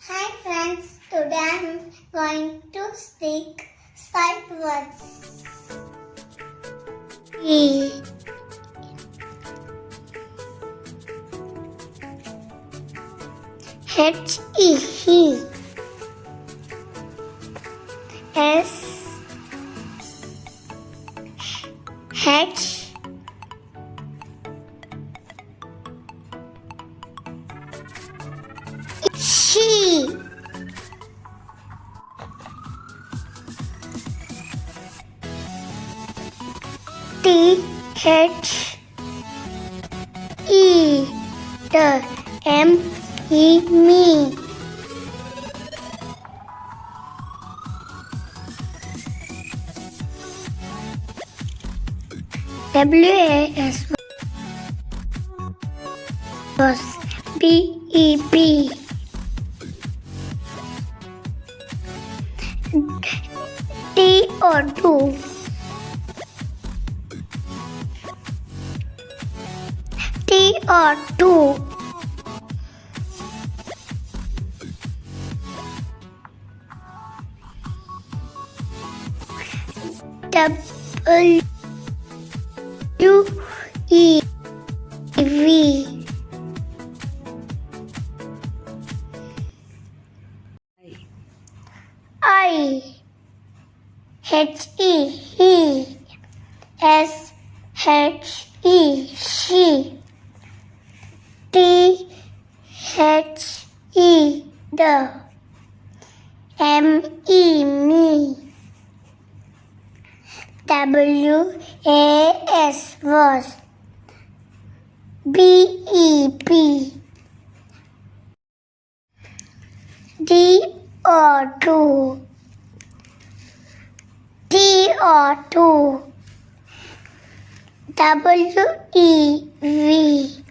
Hi friends, today I am going to speak sightwords. He, he, S, H, she, T, H, E, the M, E, me. W, A, S, was, B, E, B. T, O, do. T, O, do. W, E, V. I, H, E, he. S, H, E, she. T, H, E, the. M, E, me. W, A, S, was. B, E, B. D, O, do. T, O, do. W, E, V.